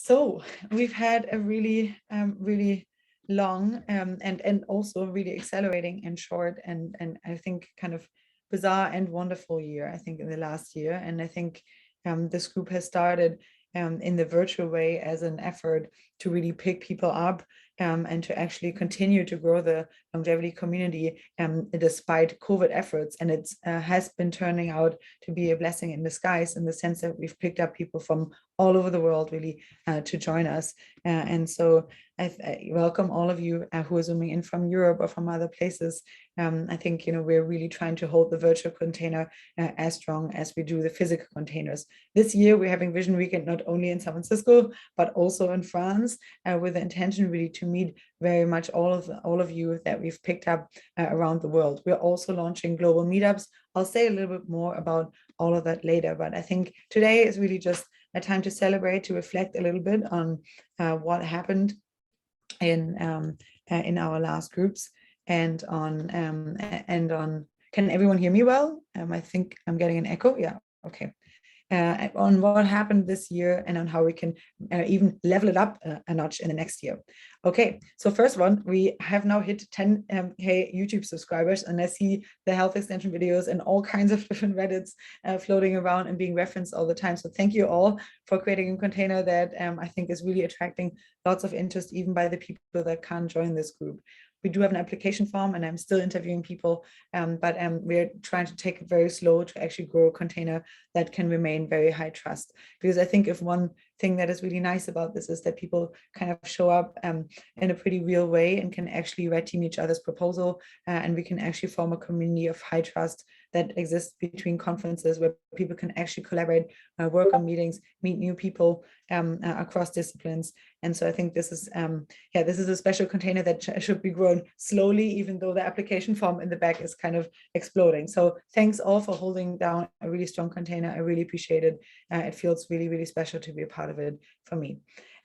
So we've had a really, really long and also really accelerating and short and I think kind of bizarre and wonderful year, I think, in the last year. And I think this group has started in the virtual way as an effort to really pick people up and to actually continue to grow the longevity community despite COVID efforts. And it has been turning out to be a blessing in disguise, in the sense that we've picked up people from all over the world really to join us. And so I welcome all of you who are zooming in from Europe or from other places. I think, we're really trying to hold the virtual container as strong as we do the physical containers. This year, we're having Vision Weekend not only in San Francisco, but also in France, with the intention really to meet very much all of you that we've picked up around the world. We're also launching global meetups. I'll say a little bit more about all of that later, but I think today is really just a time to celebrate, to reflect a little bit on what happened in our last groups, and on can everyone hear me well? I think I'm getting an echo. Yeah, okay. On what happened this year and on how we can even level it up a notch in the next year. Okay, so first one, we have now hit 10K YouTube subscribers, and I see the health extension videos and all kinds of different Reddits floating around and being referenced all the time. So thank you all for creating a container that I think is really attracting lots of interest, even by the people that can't join this group. We do have an application form, and I'm still interviewing people, but we're trying to take it very slow to actually grow a container that can remain very high trust. Because I think if one thing that is really nice about this is that people kind of show up in a pretty real way and can actually red team each other's proposal, and we can actually form a community of high trust that exists between conferences, where people can actually collaborate, work on meetings, meet new people across disciplines. And so I think this is a special container that should be grown slowly, even though the application form in the back is kind of exploding. So thanks all for holding down a really strong container. I really appreciate it. It feels really, really special to be a part of it for me.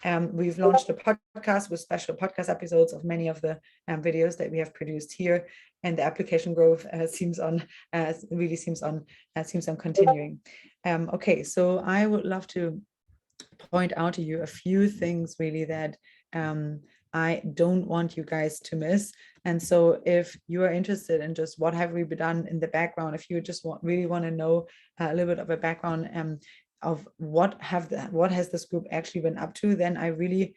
We've launched a podcast with special podcast episodes of many of the videos that we have produced here, and the application growth seems on continuing. Okay, so I would love to point out to you a few things really that I don't want you guys to miss. And so if you are interested in just what have we done in the background, if you just really want to know a little bit of a background of what has this group actually been up to, then I really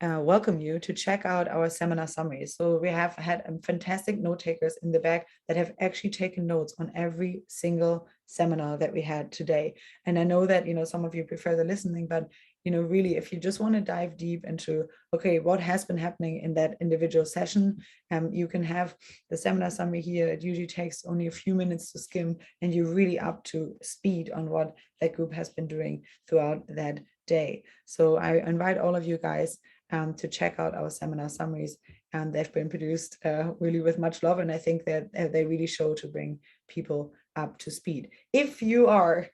welcome you to check out our seminar summaries. So we have had fantastic note takers in the back that have actually taken notes on every single seminar that we had today. And I know that some of you prefer the listening, but really, if you just want to dive deep into, okay, what has been happening in that individual session, you can have the seminar summary here. It usually takes only a few minutes to skim, and you're really up to speed on what that group has been doing throughout that day. So I invite all of you guys to check out our seminar summaries, and they've been produced really with much love, and I think that they really show to bring people up to speed. If you are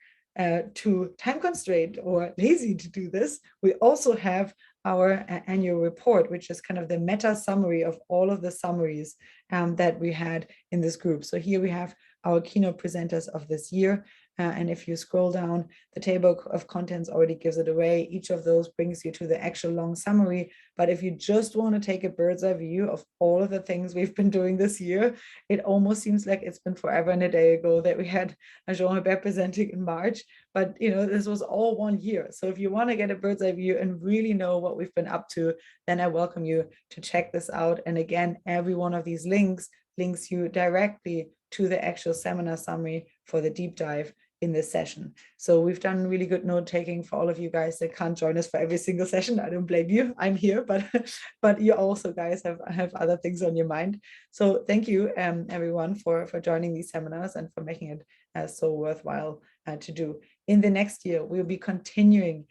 too time constrained or lazy to do this, we also have our annual report, which is kind of the meta summary of all of the summaries that we had in this group. So here we have our keynote presenters of this year. And if you scroll down, the table of contents already gives it away. Each of those brings you to the actual long summary. But if you just want to take a bird's eye view of all of the things we've been doing this year, it almost seems like it's been forever and a day ago that we had Jean-Hubert presenting in March. But this was all one year. So if you want to get a bird's eye view and really know what we've been up to, then I welcome you to check this out. And again, every one of these links you directly to the actual seminar summary for the deep dive in this session. So we've done really good note taking for all of you guys that can't join us for every single session. I don't blame you. I'm here, but you also guys have other things on your mind. So thank you everyone for joining these seminars and for making it so worthwhile to do. In the next year, we'll be continuing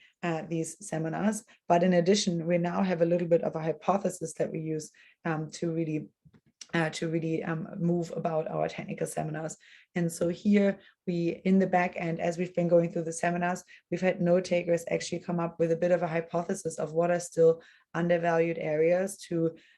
these seminars, but in addition, we now have a little bit of a hypothesis that we use to really move about our technical seminars. And so here in the back end, as we've been going through the seminars, we've had note takers actually come up with a bit of a hypothesis of what are still undervalued areas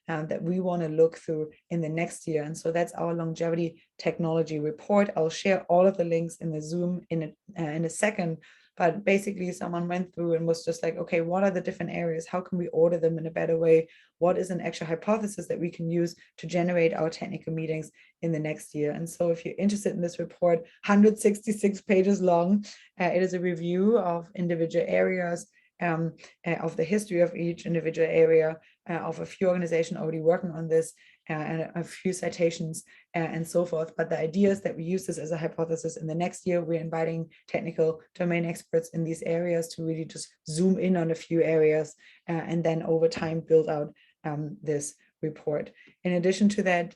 that we want to look through in the next year. And so that's our longevity technology report. I'll share all of the links in the Zoom in a second. but basically someone went through and was just like, okay, what are the different areas? How can we order them in a better way? What is an actual hypothesis that we can use to generate our technical meetings in the next year? And so if you're interested in this report, 166 pages long, it is a review of individual areas, of the history of each individual area, of a few organizations already working on this, and a few citations, and so forth. But the idea is that we use this as a hypothesis. In the next year, we're inviting technical domain experts in these areas to really just zoom in on a few areas, and then over time build out this report. In addition to that,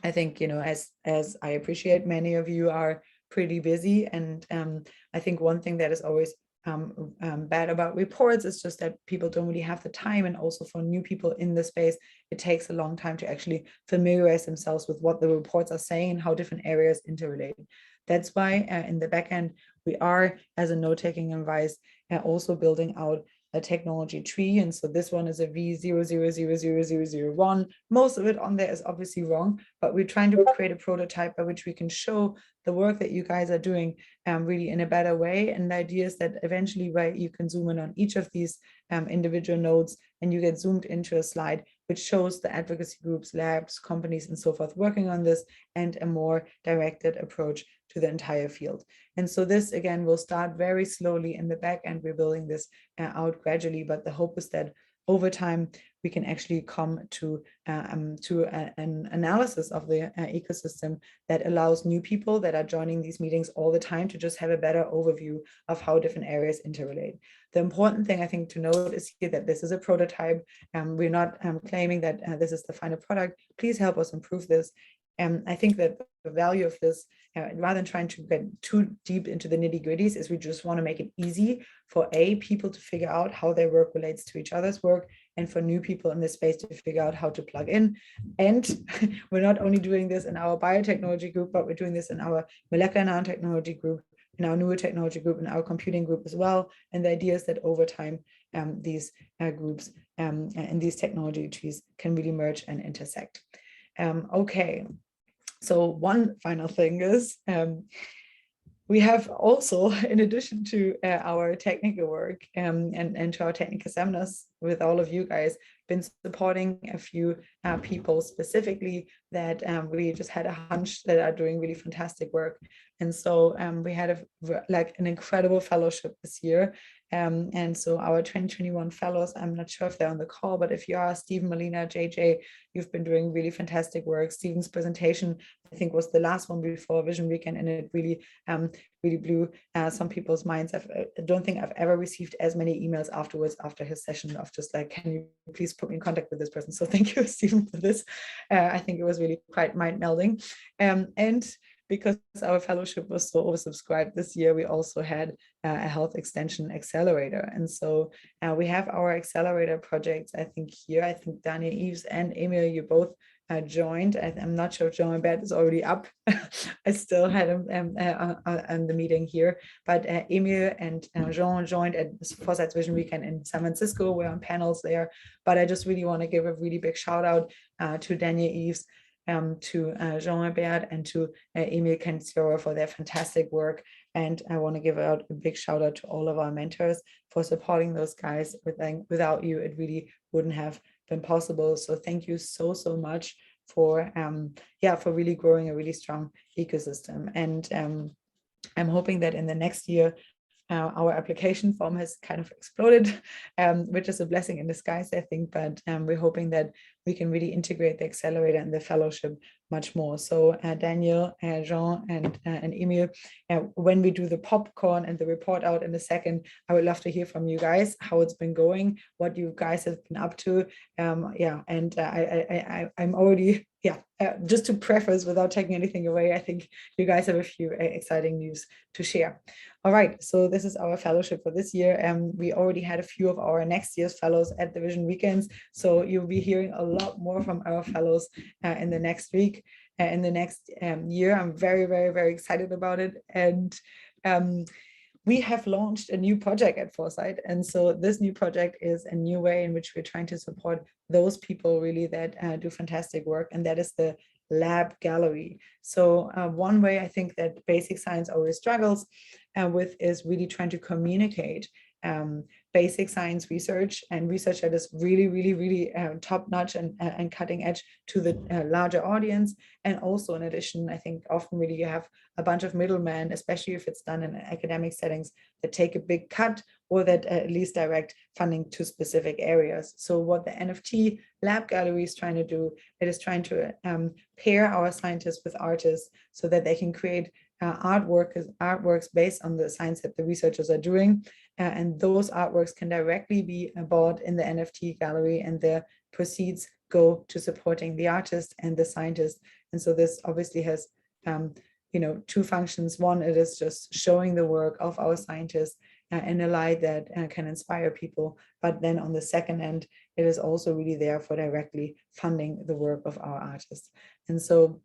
I think, as I appreciate, many of you are pretty busy, and I think one thing that is always bad about reports is just that people don't really have the time, and also for new people in the space, it takes a long time to actually familiarize themselves with what the reports are saying and how different areas interrelate. That's why in the back end, we are, as a note-taking advice, also building out a technology tree. And so this one is a V00000001. Most of it on there is obviously wrong, but we're trying to create a prototype by which we can show the work that you guys are doing really in a better way. And the idea is that eventually, right, you can zoom in on each of these individual nodes, and you get zoomed into a slide which shows the advocacy groups, labs, companies, and so forth working on this, and a more directed approach to the entire field. And so this, again, will start very slowly in the back end. We're building this out gradually, but the hope is that over time, we can actually come to an analysis of the ecosystem that allows new people that are joining these meetings all the time to just have a better overview of how different areas interrelate. The important thing I think to note is here that this is a prototype. We're not claiming that this is the final product. Please help us improve this. I think that the value of this, rather than trying to get too deep into the nitty-gritties, is we just want to make it easy for people to figure out how their work relates to each other's work, and for new people in this space to figure out how to plug in. And we're not only doing this in our biotechnology group, but we're doing this in our molecular nanotechnology group, in our neurotechnology group, in our computing group as well. And the idea is that over time, these groups and these technology trees can really merge and intersect. Okay. So one final thing is, we have also, in addition to our technical work and to our technical seminars with all of you guys, been supporting a few people specifically that we just had a hunch that are doing really fantastic work. And so we had an incredible fellowship this year. And so our 2021 fellows, I'm not sure if they're on the call, but if you are, Stephen, Melina, JJ, you've been doing really fantastic work. Stephen's presentation, I think, was the last one before Vision Weekend, and it really blew some people's minds. I don't think I've ever received as many emails afterwards after his session of just like, can you please put me in contact with this person? So thank you, Stephen, for this. I think it was really quite mind-melding. And because our fellowship was so oversubscribed this year, we also had a health extension accelerator. And so we have our accelerator projects, I think here, I think Daniel Eves and Emil, you both joined. I'm not sure if Jean-Hubert is already up. I still had him on the meeting here, but Emil and Jean joined at Foresight's Vision Weekend in San Francisco. We're on panels there, but I just really want to give a really big shout out to Daniel Eves, to Jean-Hubert, and to Emil Kenziora for their fantastic work. And I want to give out a big shout out to all of our mentors for supporting those guys. Without you, it really wouldn't have been possible. So thank you so much for really growing a really strong ecosystem. And I'm hoping that in the next year, our application form has kind of exploded, which is a blessing in disguise, I think, but we're hoping that we can really integrate the accelerator and the fellowship much more. So Daniel, Jean, and Emil, when we do the popcorn and the report out in a second, I would love to hear from you guys, how it's been going, what you guys have been up to. And I'm already, just to preface without taking anything away, I think you guys have a few exciting news to share. All right, so this is our fellowship for this year. We already had a few of our next year's fellows at the Vision Weekends, so you'll be hearing a lot more from our fellows in the next week, in the next year. I'm very excited about it. And we have launched a new project at Foresight. And so this new project is a new way in which we're trying to support those people really that do fantastic work. And that is the lab gallery. So one way I think that basic science always struggles with is really trying to communicate basic science research and research that is really top-notch and cutting edge to the larger audience. And also, in addition, I think often really you have a bunch of middlemen, especially if it's done in academic settings, that take a big cut or that at least direct funding to specific areas. So what the NFT Lab Gallery is trying to do, it is trying to pair our scientists with artists so that they can create artworks based on the science that the researchers are doing. And those artworks can directly be bought in the NFT gallery, and the proceeds go to supporting the artist and the scientist. And so this obviously has two functions. One, it is just showing the work of our scientists in a light that can inspire people. But then on the second end, it is also really there for directly funding the work of our artists. And so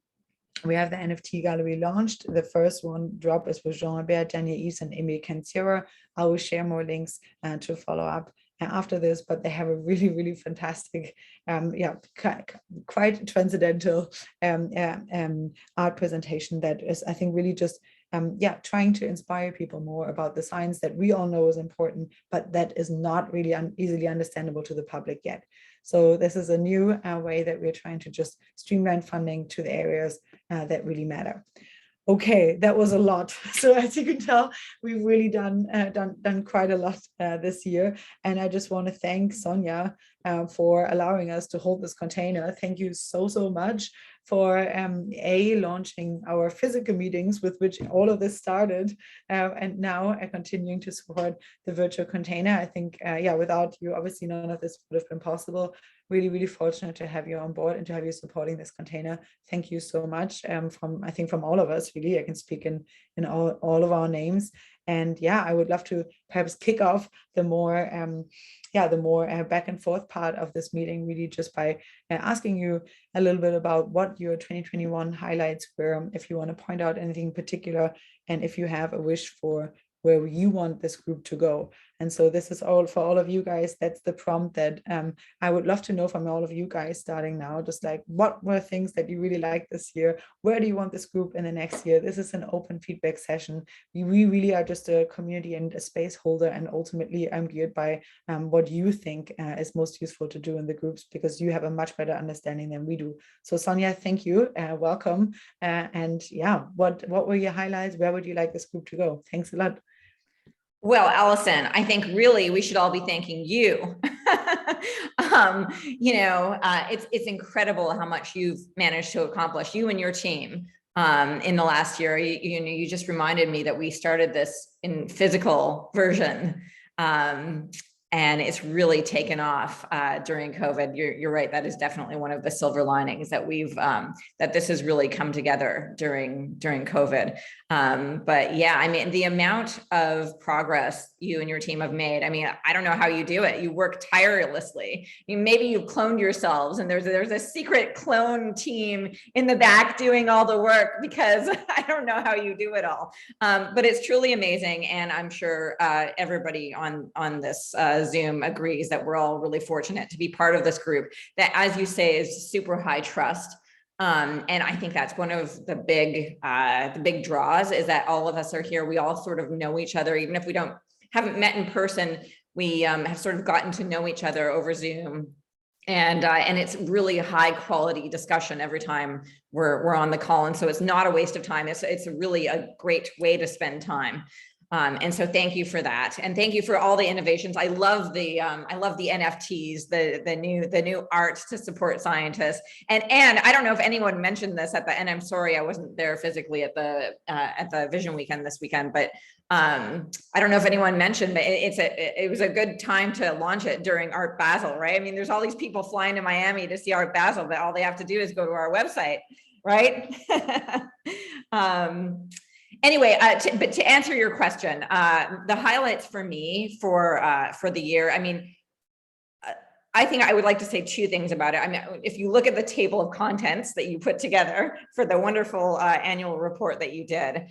we have the NFT gallery launched. The first one drop is with Jean-Albert, Daniel East, and Emil Kenzierer. I will share more links to follow up after this, but they have a really fantastic, quite transcendental art presentation that is, I think, really just trying to inspire people more about the science that we all know is important, but that is not really easily understandable to the public yet. So this is a new way that we're trying to just streamline funding to the areas that really matter. Okay, that was a lot. So as you can tell, we've really done quite a lot this year. And I just want to thank Sonia for allowing us to hold this container. Thank you so much for launching our physical meetings with which all of this started, and now continuing to support the virtual container. I think, without you, obviously none of this would have been possible. Really fortunate to have you on board and to have you supporting this container. Thank you so much from all of us, really. I can speak in all of our names. And I would love to perhaps kick off the more back and forth part of this meeting, really just by asking you a little bit about what your 2021 highlights were, if you want to point out anything in particular, and if you have a wish for where you want this group to go. And so this is all for all of you guys. That's the prompt that I would love to know from all of you guys starting now, just like what were things that you really liked this year? Where do you want this group in the next year? This is an open feedback session. We really are just a community and a space holder, and ultimately I'm geared by what you think is most useful to do in the groups, because you have a much better understanding than we do. So Sonia, thank you, welcome. What were your highlights? Where would you like this group to go? Thanks a lot. Well, Allison, I think really we should all be thanking you. It's incredible how much you've managed to accomplish, you and your team, in the last year. You just reminded me that we started this in physical version. And it's really taken off during COVID. You're right. That is definitely one of the silver linings that we've that this has really come together during COVID. But yeah, I mean, the amount of progress you and your team have made. I mean, I don't know how you do it. You work tirelessly. Maybe you cloned yourselves, and there's a secret clone team in the back doing all the work, because I don't know how you do it all. But it's truly amazing, and I'm sure everybody on this Zoom agrees that we're all really fortunate to be part of this group that, as you say, is super high trust. And I think that's one of the big draws, is that all of us are here. We all sort of know each other, even if we haven't met in person. We have sort of gotten to know each other over Zoom. And it's really high quality discussion every time we're on the call. And so it's not a waste of time. It's really a great way to spend time. And so thank you for that. And thank you for all the innovations. I love the NFTs, the new art to support scientists. And I don't know if anyone mentioned this and I'm sorry, I wasn't there physically at the Vision Weekend this weekend, but I don't know if anyone mentioned, but it was a good time to launch it during Art Basel, right? I mean, there's all these people flying to Miami to see Art Basel, but all they have to do is go to our website, right? Anyway, but to answer your question, the highlights for me for the year, I mean, I think I would like to say two things about it. I mean, if you look at the table of contents that you put together for the wonderful annual report that you did,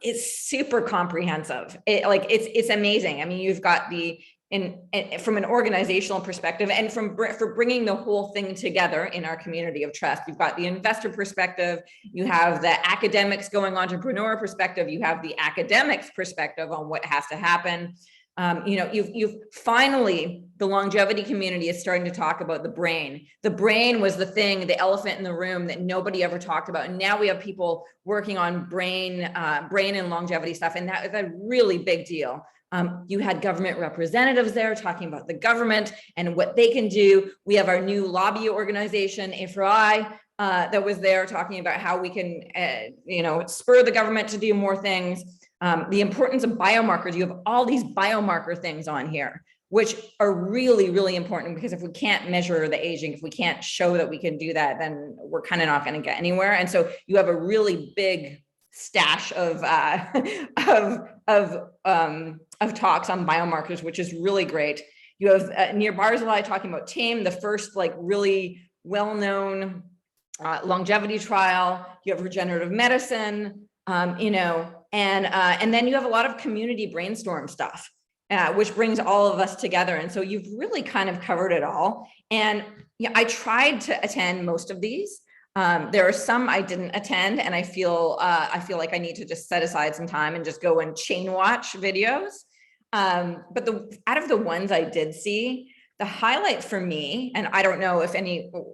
it's super comprehensive. It's amazing. I mean, you've got the from an organizational perspective, and for bringing the whole thing together in our community of trust. You've got the investor perspective, you have the academics going entrepreneur perspective, you have the academics perspective on what has to happen. You've finally, the longevity community is starting to talk about the brain. The brain was the thing, the elephant in the room that nobody ever talked about. And now we have people working on brain and longevity stuff. And that is a really big deal. You had government representatives there talking about the government and what they can do. We have our new lobby organization, A4I, that was there talking about how we can, spur the government to do more things. The importance of biomarkers. You have all these biomarker things on here, which are really, really important, because if we can't measure the aging, if we can't show that we can do that, then we're kind of not going to get anywhere. And so you have a really big stash of talks on biomarkers, which is really great. You have Nir Barzilai talking about TAME, the first really well-known longevity trial. You have regenerative medicine, and then you have a lot of community brainstorm stuff, which brings all of us together. And so you've really kind of covered it all. And I tried to attend most of these. There are some I didn't attend, and I feel like I need to just set aside some time and just go and chain watch videos. But out of the ones I did see, the highlight for me, and I don't know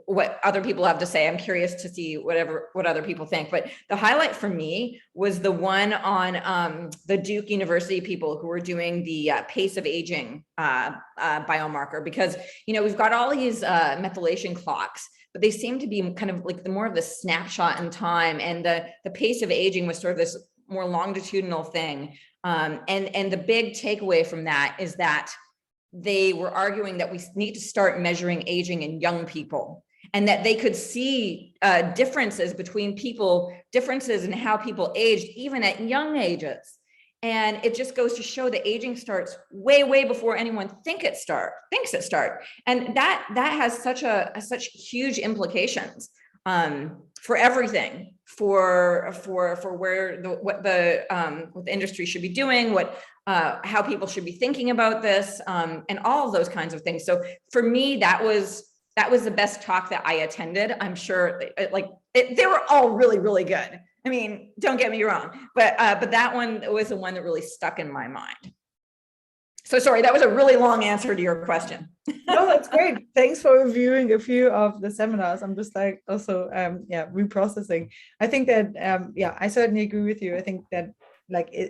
what other people have to say, I'm curious to see what other people think, but the highlight for me was the one on the Duke University people who were doing the pace of aging biomarker, because, we've got all these methylation clocks, but they seem to be kind of like more of the snapshot in time, and the pace of aging was sort of this more longitudinal thing. And the big takeaway from that is that they were arguing that we need to start measuring aging in young people, and that they could see differences between people, differences in how people aged, even at young ages. And it just goes to show that aging starts way, way before anyone thinks it starts. And that has such huge implications for everything, for where what the industry should be doing, how people should be thinking about this, and all of those kinds of things. So for me, that was the best talk that I attended. I'm sure they were all really, really good. I mean, don't get me wrong, but that one was the one that really stuck in my mind. So sorry, that was a really long answer to your question. No, that's great. Thanks for reviewing a few of the seminars. I'm just also reprocessing. I think that I certainly agree with you. I think that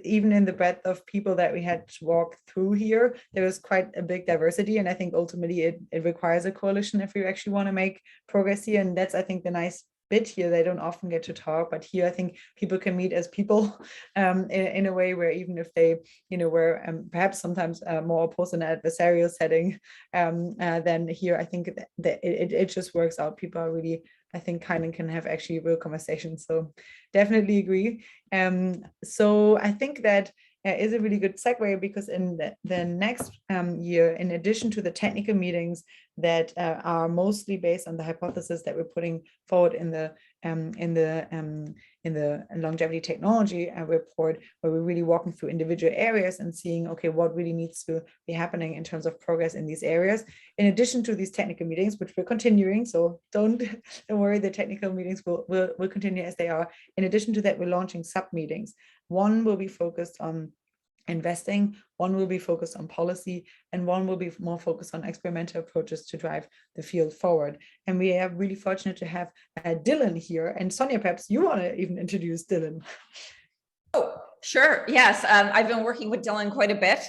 even in the breadth of people that we had to walk through here, there was quite a big diversity, and I think ultimately it requires a coalition if we actually want to make progress here. And that's, I think, the nice bit here. They don't often get to talk, but here I think people can meet as people in a way where, even if they were perhaps sometimes more opposed in an adversarial setting, then here I think that it just works out. People are really, I think, kind and can have actually real conversations. So definitely agree. So I think that is a really good segue, because in the next year, in addition to the technical meetings that are mostly based on the hypothesis that we're putting forward in the longevity technology report, where we're really walking through individual areas and seeing, okay, what really needs to be happening in terms of progress in these areas. In addition to these technical meetings, which we're continuing, so don't worry, the technical meetings will continue as they are. In addition to that, we're launching sub meetings. One will be focused on investing, one will be focused on policy, and one will be more focused on experimental approaches to drive the field forward. And we are really fortunate to have Dylan here. And Sonia, perhaps you want to even introduce Dylan. Oh, sure. Yes. I've been working with Dylan quite a bit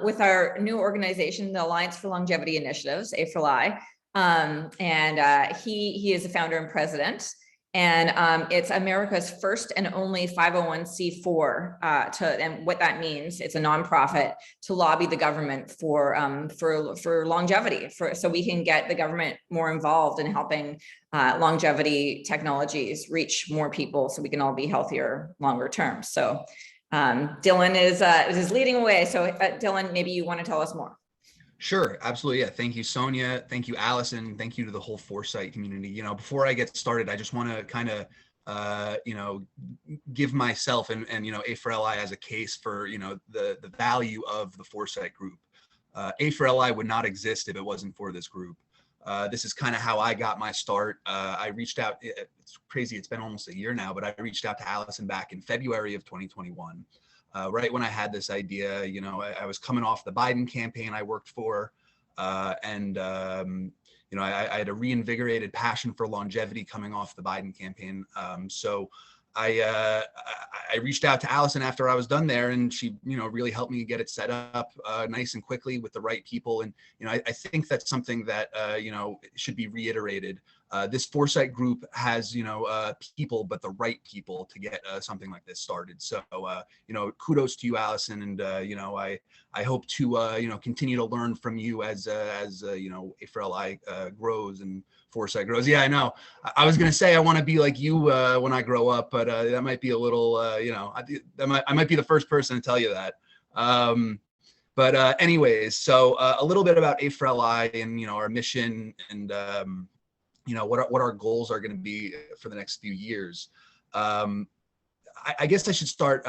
with our new organization, the Alliance for Longevity Initiatives, A4I. And he is the founder and president. And it's America's first and only 501c4 and what that means, it's a nonprofit to lobby the government for longevity, so we can get the government more involved in helping longevity technologies reach more people, so we can all be healthier longer term. So Dylan is leading away. So Dylan, maybe you want to tell us more. Sure, absolutely. Yeah. Thank you, Sonia. Thank you, Allison. Thank you to the whole Foresight community. Before I get started, I just want to kind of, give myself and A4LI as a case for, the value of the Foresight group. A4LI would not exist if it wasn't for this group. This is kind of how I got my start. I reached out, it's crazy, it's been almost a year now, but I reached out to Allison back in February of 2021, right when I had this idea. You know, I was coming off the Biden campaign I worked for, you know, I had a reinvigorated passion for longevity coming off the Biden campaign. So I reached out to Allison after I was done there, and she, you know, really helped me get it set up nice and quickly with the right people. And, you know, I think that's something that, you know, should be reiterated. This Foresight group has, you know, people, but the right people to get something like this started. So, you know, kudos to you, Allison. And, you know, I hope to, you know, continue to learn from you as you know, A4LI grows and Foresight grows. Yeah, I know. I was going to say I want to be like you when I grow up, but that might be a little, you know, I might be the first person to tell you that. But anyways, so a little bit about A4LI and, you know, our mission and, you know, what our goals are going to be for the next few years. I guess I should start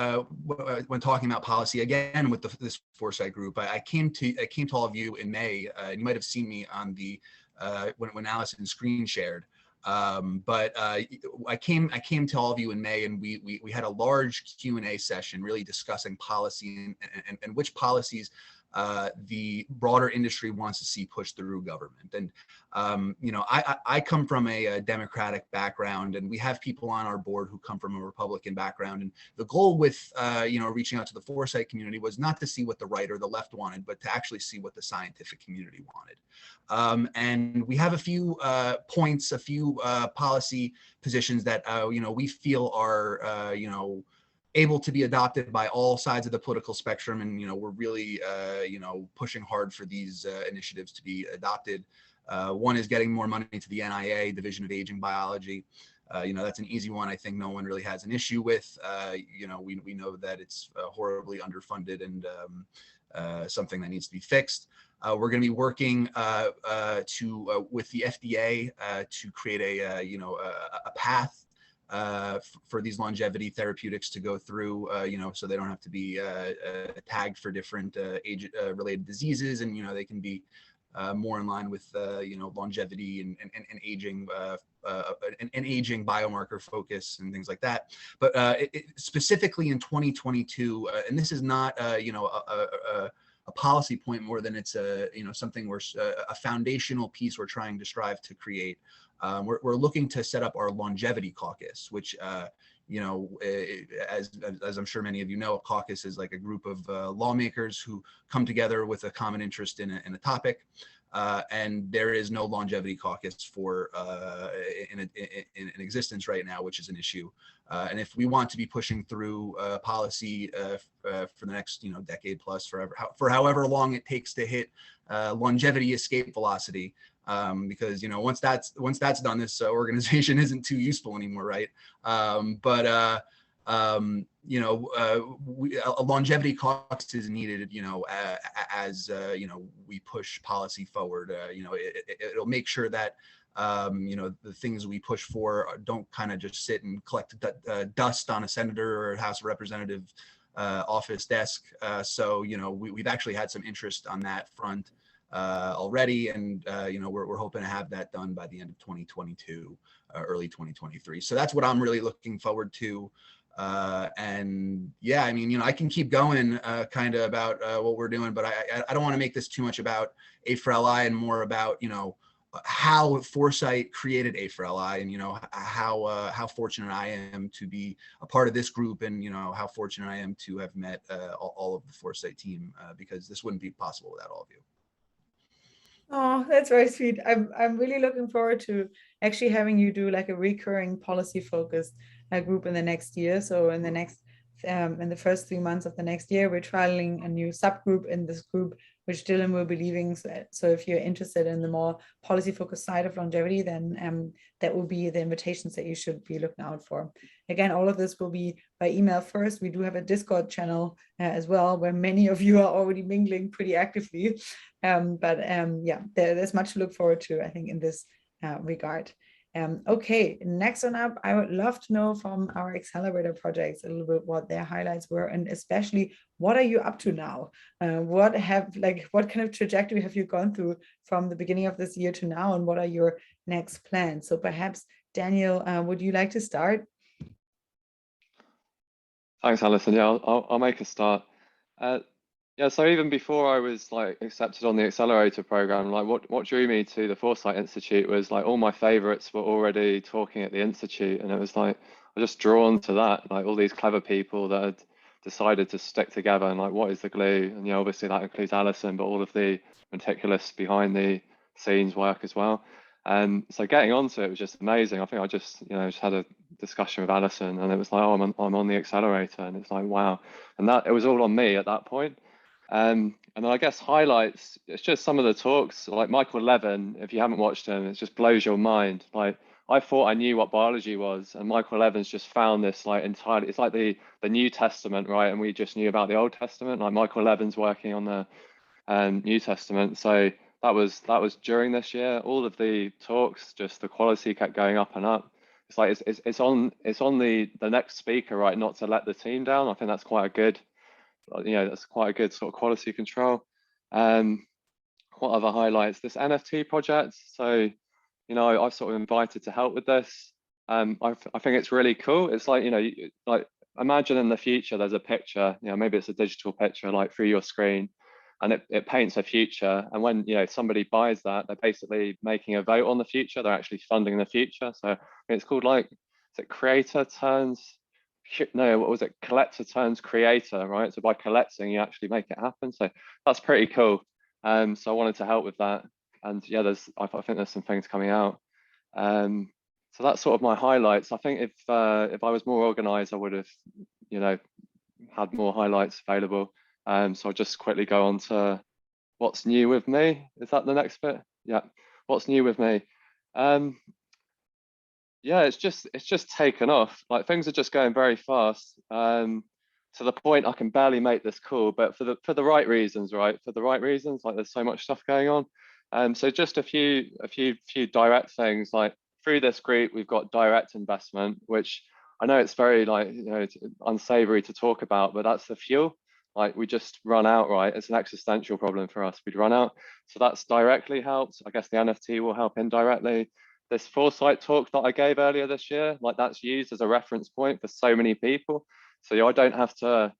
when talking about policy again with this Foresight group. I came to all of you in May, and you might have seen me on the when Allison screen shared. But I came to all of you in May, and we had a large Q&A session really discussing policy and which policies the broader industry wants to see pushed through government. And, you know, I come from a Democratic background, and we have people on our board who come from a Republican background. And the goal with, you know, reaching out to the Foresight community was not to see what the right or the left wanted, but to actually see what the scientific community wanted. And we have a few points, a few policy positions that, you know, we feel are, you know, able to be adopted by all sides of the political spectrum. And, you know, we're really, you know, pushing hard for these initiatives to be adopted. One is getting more money to the NIA, Division of Aging Biology. You know, that's an easy one. I think no one really has an issue with. You know, we know that it's horribly underfunded and something that needs to be fixed. We're going to be working with the FDA to create a, you know, a path for these longevity therapeutics to go through, you know, so they don't have to be tagged for different age-related diseases, and, you know, they can be more in line with, you know, longevity and aging, and aging biomarker focus and things like that. But specifically in 2022, and this is not, you know, a policy point more than it's a, you know, something where a foundational piece we're trying to strive to create. We're looking to set up our longevity caucus, which, you know, as I'm sure many of you know, a caucus is like a group of lawmakers who come together with a common interest in a topic. And there is no longevity caucus for in existence right now, which is an issue. And if we want to be pushing through policy for the next, you know, decade plus, for however long it takes to hit longevity escape velocity, because, you know, once that's done, this organization isn't too useful anymore, right? You know, a longevity caucus is needed, you know, as you know, we push policy forward. You know, it'll make sure that, you know, the things we push for don't kind of just sit and collect dust on a senator or a House of Representative office desk. So, you know, we've actually had some interest on that front already, and you know, we're hoping to have that done by the end of 2022, early 2023. So that's what I'm really looking forward to. And yeah, I mean, you know, I can keep going kind of about what we're doing, but I don't want to make this too much about A4LI and more about, you know, how Foresight created A4LI, and, you know, how fortunate I am to be a part of this group, and, you know, how fortunate I am to have met all of the Foresight team, because this wouldn't be possible without all of you. Oh, that's very sweet. I'm really looking forward to actually having you do like a recurring policy focused group in the next year. So in the first 3 months of the next year, we're trialing a new subgroup in this group, which Dylan will be leading. So if you're interested in the more policy focused side of longevity, then that will be the invitations that you should be looking out for. Again, all of this will be by email first. We do have a Discord channel as well, where many of you are already mingling pretty actively. Yeah, there's much to look forward to, I think, in this regard. Okay, next one up, I would love to know from our Accelerator projects a little bit what their highlights were, and especially what are you up to now? What kind of trajectory have you gone through from the beginning of this year to now, and what are your next plans? So perhaps Daniel, would you like to start? Thanks, Alison. Yeah, I'll make a start. Yeah, so even before I was like accepted on the Accelerator program, like what drew me to the Foresight Institute was like all my favorites were already talking at the Institute, and it was like I was just drawn to that, like all these clever people that had decided to stick together, and like what is the glue? And obviously that includes Alison, but all of the meticulous behind the scenes work as well. So getting onto it was just amazing. I think I just just had a discussion with Alison, and it was like, oh, I'm on the Accelerator, and it's like, wow. And that it was all on me at that point. And then I guess highlights, it's just some of the talks, like Michael Levin, if you haven't watched him, it just blows your mind. Like I thought I knew what biology was, and Michael Levin's just found this like entirely, it's like the New Testament, right? And we just knew about the Old Testament. Like Michael Levin's working on the New Testament. So that was during this year. All of the talks, just the quality kept going up and up. It's like it's on the next speaker, right? Not to let the team down. I think that's quite a good, that's quite a good sort of quality control. What other highlights? This NFT project. So, I've sort of invited to help with this. I think it's really cool. It's like, like imagine in the future there's a picture, maybe it's a digital picture like through your screen, and it paints a future. And when somebody buys that, they're basically making a vote on the future. They're actually funding the future. So it's called like, is it creator turns? No, what was it? Collector turns creator, right? So by collecting, you actually make it happen. So that's pretty cool. So I wanted to help with that. And yeah, I think there's some things coming out. So that's sort of my highlights. I think if I was more organized, I would have, had more highlights available. So I'll just quickly go on to what's new with me. Is that the next bit? Yeah. What's new with me? Yeah, it's just taken off. Like things are just going very fast. To the point I can barely make this call, but for the right reasons, right? For the right reasons, like there's so much stuff going on. So just a few direct things. Like through this group, we've got direct investment, which I know it's very like it's unsavory to talk about, but that's the fuel. Like we just run out, right? It's an existential problem for us. We'd run out. So that's directly helped. I guess the NFT will help indirectly. This Foresight talk that I gave earlier this year, like that's used as a reference point for so many people. So I don't have to,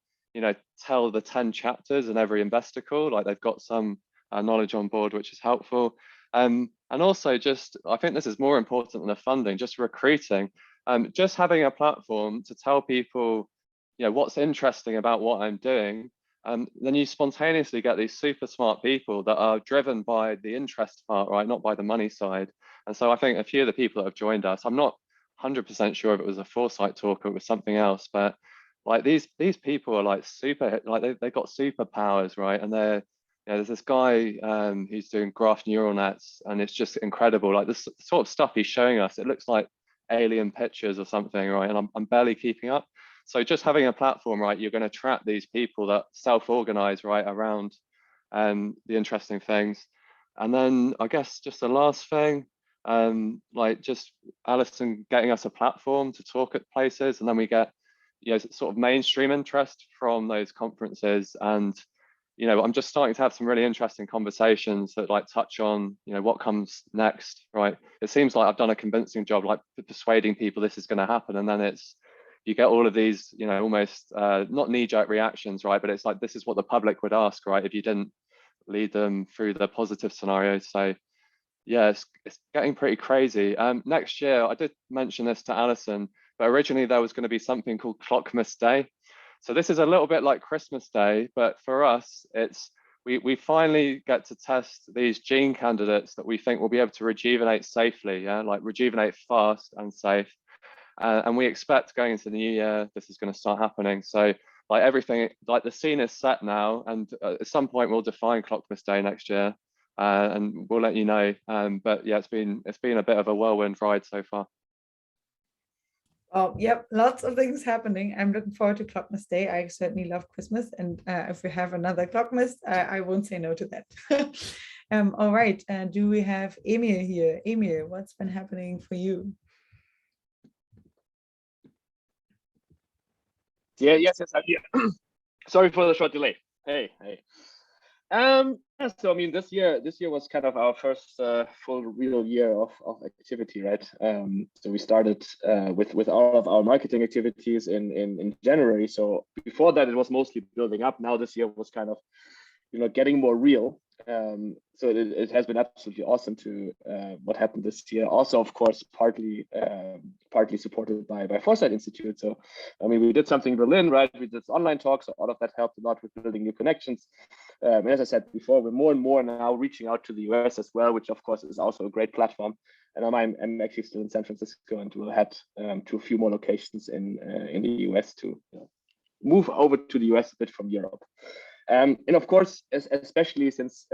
tell the 10 chapters in every investor call. Like they've got some knowledge on board, which is helpful. And also just, I think this is more important than the funding, just recruiting. Just having a platform to tell people, what's interesting about what I'm doing. Then you spontaneously get these super smart people that are driven by the interest part, right? Not by the money side. And so I think a few of the people that have joined us, I'm not 100% sure if it was a Foresight talk or it was something else, but like these people are like super, like they've got superpowers, right? And there's this guy who's doing graph neural nets, and it's just incredible. Like this sort of stuff he's showing us, it looks like alien pictures or something, right? And I'm barely keeping up. So just having a platform, right, you're going to attract these people that self-organize, right, around the interesting things. And then I guess just the last thing, like just Alison getting us a platform to talk at places, and then we get sort of mainstream interest from those conferences. And I'm just starting to have some really interesting conversations that like touch on what comes next, right? It seems like I've done a convincing job like persuading people this is going to happen, and then you get all of these almost not knee-jerk reactions, right? But it's like this is what the public would ask, right, if you didn't lead them through the positive scenarios. So yeah, it's getting pretty crazy. Next year, I did mention this to Alison, but originally there was going to be something called Clockmas Day. So this is a little bit like Christmas Day, but for us, it's we finally get to test these gene candidates that we think will be able to rejuvenate safely, like rejuvenate fast and safe. And we expect going into the new year, this is going to start happening. So like everything, like the scene is set now, and at some point we'll define Clockmas Day next year. And we'll let you know. But yeah, it's been a bit of a whirlwind ride so far. Oh, yep, lots of things happening. I'm looking forward to Clockmas Day. I certainly love Christmas, and if we have another Clockmas, I won't say no to that. All right, do we have Emil here? Emil, what's been happening for you? Yeah, yes, I'm here. Sorry for the short delay. Hey. Yeah, so I mean, this year was kind of our first full real year of activity, right? So we started with all of our marketing activities in January. So before that, it was mostly building up. Now this year was kind of, getting more real. So it has been absolutely awesome to what happened this year. Also, of course, partly supported by Foresight Institute. So, I mean, we did something in Berlin, right? We did online talks. So all of that helped a lot with building new connections. And as I said before, we're more and more now reaching out to the US as well, which of course is also a great platform. And I'm actually still in San Francisco, and we'll head to a few more locations in the US to move over to the US a bit from Europe. And of course, especially since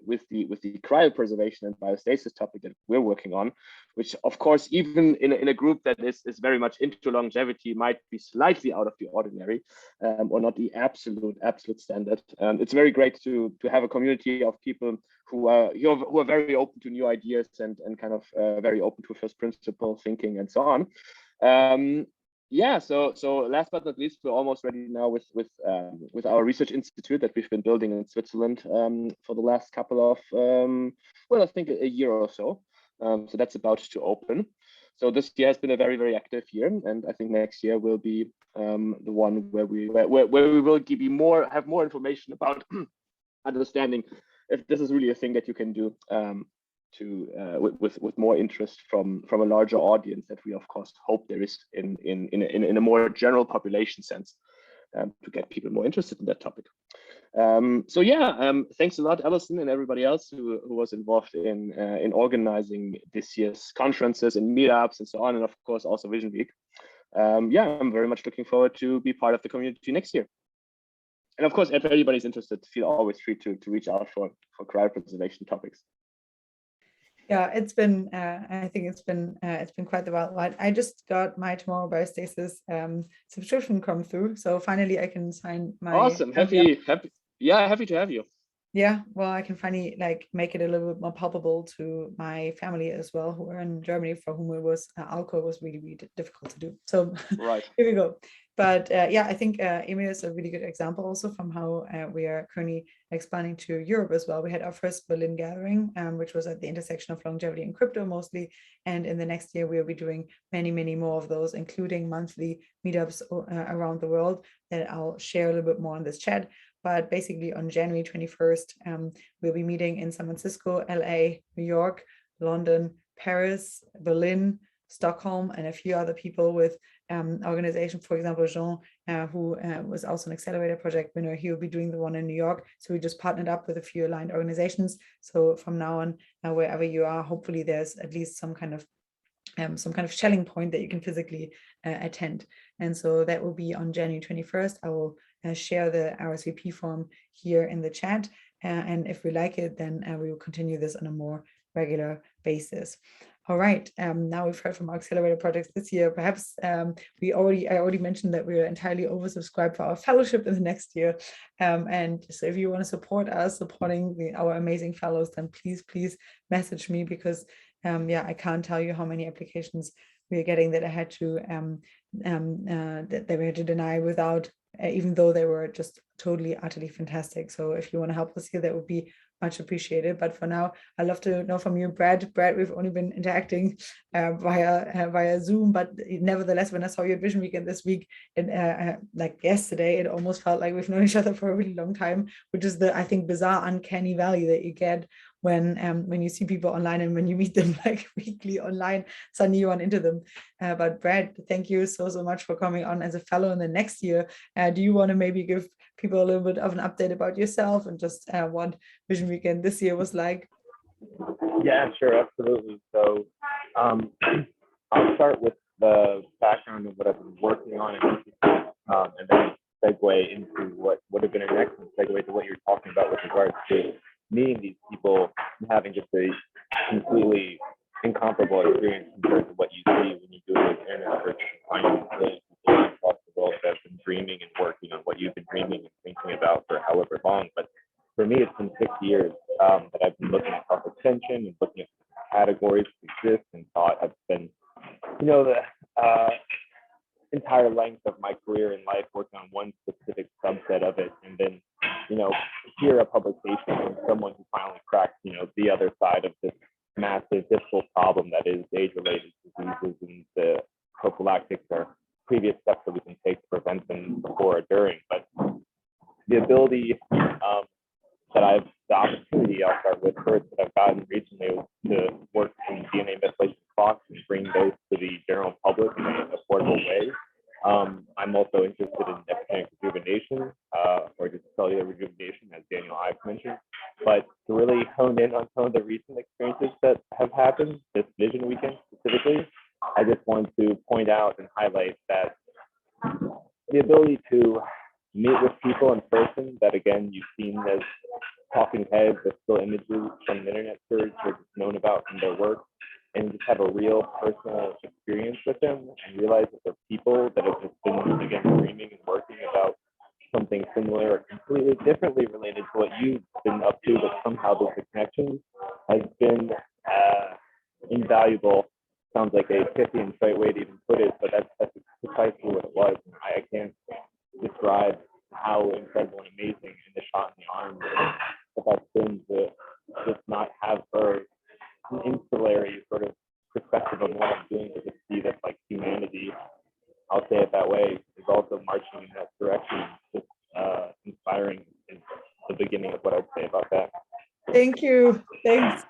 with the cryopreservation and biostasis topic that we're working on, which of course, even in a group that is very much into longevity, might be slightly out of the ordinary, or not the absolute standard. It's very great to have a community of people who are very open to new ideas and kind of very open to first principle thinking and so on. Yeah, so last but not least, we're almost ready now with our research institute that we've been building in Switzerland for the last couple of I think a year or so. So that's about to open. So this year has been a very, very active year, and I think next year will be the one where we will have more information about understanding if this is really a thing that you can do. With more interest from a larger audience that we of course hope there is in a more general population sense, to get people more interested in that topic. So yeah, thanks a lot, Alison, and everybody else who was involved in organizing this year's conferences and meetups and so on, and of course also Vision Week. Yeah, I'm very much looking forward to be part of the community next year. And of course, if anybody's interested, feel always free to reach out for cryopreservation topics. Yeah, it's been. I think it's been quite a while. I just got my Tomorrow Biostasis subscription come through, so finally I can sign my. Awesome! Happy to have you. Yeah, well, I can finally make it a little bit more palpable to my family as well, who are in Germany, for whom it was alcohol was really, really difficult to do. So right. Here we go. But yeah, I think Emil is a really good example also from how we are currently expanding to Europe as well. We had our first Berlin gathering, which was at the intersection of longevity and crypto mostly. And in the next year, we'll be doing many, many more of those, including monthly meetups around the world that I'll share a little bit more in this chat. But basically on January 21st, we'll be meeting in San Francisco, LA, New York, London, Paris, Berlin, Stockholm, and a few other people with organizations. For example, Jean, who was also an Accelerator project winner, he will be doing the one in New York. So we just partnered up with a few aligned organizations. So from now on, wherever you are, hopefully there's at least some kind of Schelling point that you can physically attend. And so that will be on January 21st. I will share the RSVP form here in the chat. And if we like it, then we will continue this on a more regular basis. All right, now we've heard from our Accelerator projects this year. Perhaps I already mentioned that we are entirely oversubscribed for our fellowship in the next year. And so if you want to support us, supporting our amazing fellows, then please message me, because yeah, I can't tell you how many applications we are getting that I had to that we had to deny without, even though they were just totally, utterly fantastic. So if you want to help us here, that would be much appreciated. But for now, I'd love to know from you, Brad. We've only been interacting via Zoom, but nevertheless, when I saw you at Vision Weekend this week, and like yesterday, it almost felt like we've known each other for a really long time, which is the, I think, bizarre, uncanny valley that you get when you see people online and when you meet them like weekly online, suddenly you run into them. But Brad, thank you so much for coming on as a fellow in the next year. Do you want to maybe give people a little bit of an update about yourself and just what Vision Weekend this year was like? Yeah, sure, absolutely. So I'll start with the background of what I've been working on and then segue into what would have been an excellent segue to what you're talking about with regards to meeting these people and having just a completely incomparable experience compared to what you see when you do an internet search and finding really people across the world that have been dreaming and working on what you've been dreaming and thinking about for however long. But for me, it's been 6 years that I've been looking at self-extension and looking at categories that exist and thought have been, the entire length of my career in life working on one specific subset of it, and then, hear a publication from someone who finally cracked, the other side of this massive, difficult problem that is age-related diseases, and the prophylactics or previous steps that we can take to prevent them before or during. But the ability the opportunity, I'll start with first, that I've gotten recently was to work in DNA methylation clocks and bring those to the general public in an affordable way. I'm also interested in epigenetic rejuvenation, or just cellular rejuvenation, as Daniel Ives mentioned. But to really hone in on some of the recent experiences that have happened this Vision Weekend specifically, I just want to point out and highlight that the ability to meet with people in person that, again, you've seen as talking heads, but still images from the internet search or just known about from their work, and just have a real personal experience with them and realize that they're people that have just been, again, dreaming and working about something similar or completely differently related to what you've been up to, but somehow there's a connection, has been invaluable. Sounds like a pithy and trite way to even put it, but that's precisely what it was. I can't describe how incredible and amazing and the shot in the arm that that's been to just not have her an insularity sort of perspective on what I'm doing, to just see that like humanity, I'll say it that way, is also marching in that direction. Just inspiring is the beginning of what I'd say about that. Thank you. Thanks.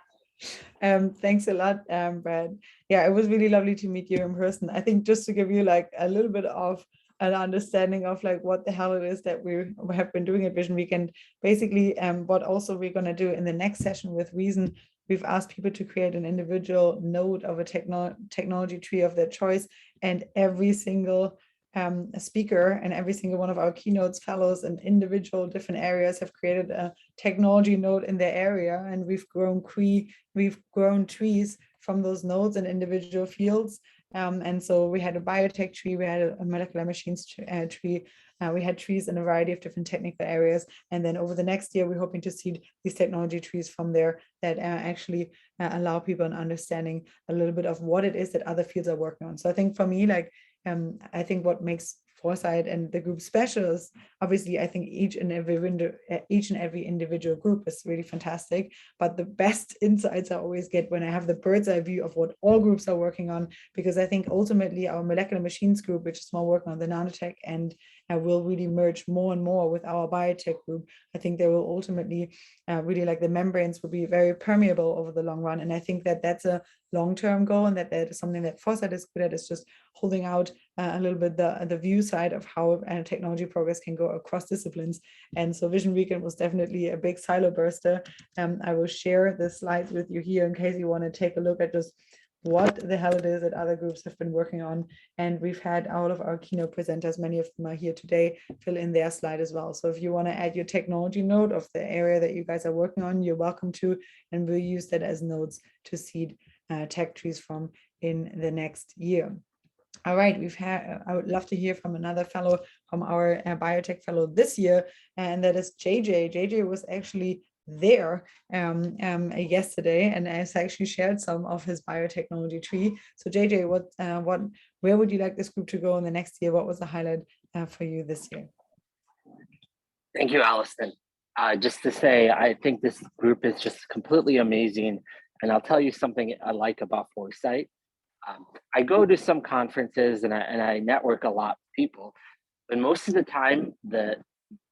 Thanks a lot, Brad. Yeah, it was really lovely to meet you in person. I think just to give you like a little bit of an understanding of like what the hell it is that we have been doing at Vision Weekend. Basically, what also we're going to do in the next session with Reason, we've asked people to create an individual node of a technology tree of their choice, and every single speaker and every single one of our keynotes, fellows, and individual different areas have created a technology node in their area, and we've grown trees from those nodes in individual fields. And so we had a biotech tree, we had a molecular machines tree, we had trees in a variety of different technical areas. And then over the next year, we're hoping to seed these technology trees from there that actually allow people an understanding a little bit of what it is that other fields are working on. So I think for me, like, I think what makes Foresight and the group special is obviously, I think each and every individual group is really fantastic, but the best insights I always get when I have the bird's eye view of what all groups are working on, because I think ultimately our molecular machines group, which is more working on the nanotech, and will really merge more and more with our biotech group. I think they will ultimately really, like, the membranes will be very permeable over the long run, and I think that that's a long-term goal, and that is something that Foresight is good at, is just holding out a little bit the view side of how technology progress can go across disciplines. And so Vision Weekend was definitely a big silo burster. I will share the slides with you here in case you want to take a look at just what the hell it is that other groups have been working on. And we've had all of our keynote presenters, many of them are here today, fill in their slide as well. So if you want to add your technology node of the area that you guys are working on, you're welcome to, and we'll use that as nodes to seed tech trees from in the next year. All right, I would love to hear from another fellow, from our biotech fellow this year, and that is JJ. JJ was actually there yesterday, and has actually shared some of his biotechnology tree. So JJ, where would you like this group to go in the next year? What was the highlight for you this year? Thank you, Allison. Just to say, I think this group is just completely amazing, and I'll tell you something I like about Foresight. I go to some conferences and I network a lot with people, but most of the time the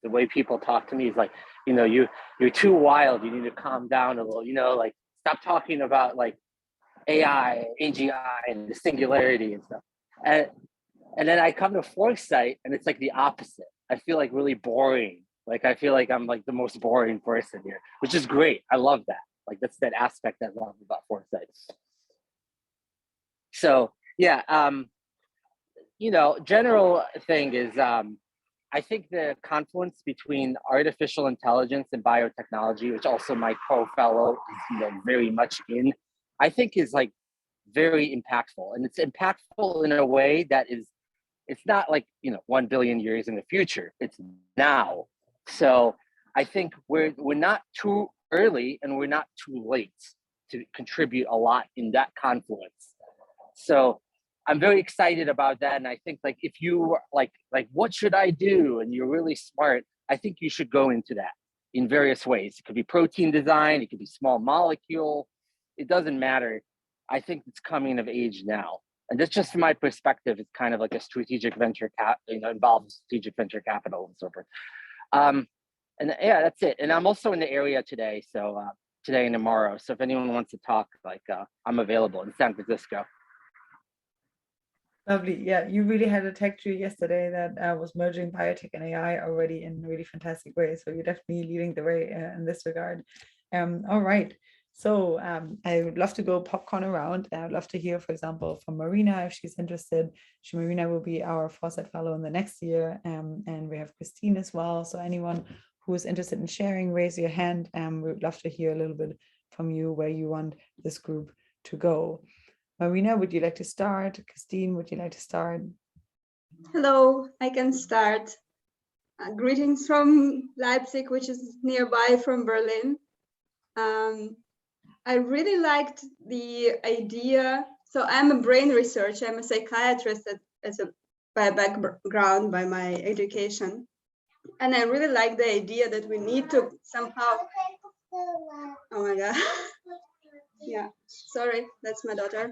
way people talk to me is like, you're too wild, you need to calm down a little, like stop talking about like AI, AGI, and the singularity and stuff. And then I come to Foresight and it's like the opposite. I feel like really boring. Like I feel like I'm like the most boring person here, which is great. I love that. Like that's that aspect I love about Foresight. So yeah, general thing is, I think the confluence between artificial intelligence and biotechnology, which also my co-fellow is very much in, I think is like very impactful, and it's impactful in a way that is, it's not like 1 billion years in the future. It's now. So I think we're not too early and we're not too late to contribute a lot in that confluence. So I'm very excited about that. And I think like if you were like what should I do? And you're really smart, I think you should go into that in various ways. It could be protein design, it could be small molecule, it doesn't matter. I think it's coming of age now. And that's just from my perspective, it's kind of like a strategic venture involves strategic venture capital and so forth. And yeah, that's it. And I'm also in the area today. So today and tomorrow. So if anyone wants to talk, like I'm available in San Francisco. Lovely. Yeah, you really had a tech tree yesterday that was merging biotech and AI already in really fantastic ways. So you're definitely leading the way in this regard. All right. So I would love to go popcorn around. I would love to hear, for example, from Marina if she's interested. Marina will be our Foresight Fellow in the next year. And we have Christine as well. So anyone who is interested in sharing, raise your hand. We would love to hear a little bit from you where you want this group to go. Marina, would you like to start? Christine, would you like to start? Hello, I can start. Greetings from Leipzig, which is nearby from Berlin. I really liked the idea. So I'm a brain researcher. I'm a psychiatrist by background, by my education. And I really like the idea that we need to somehow, oh my God. Yeah, sorry, that's my daughter.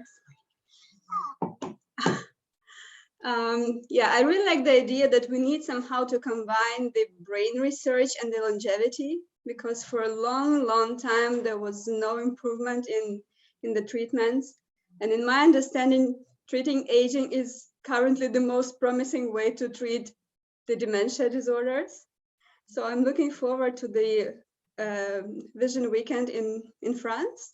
Yeah, I really like the idea that we need somehow to combine the brain research and the longevity, because for a long time there was no improvement in the treatments. And in my understanding, treating aging is currently the most promising way to treat the dementia disorders. So I'm looking forward to the Vision Weekend in France.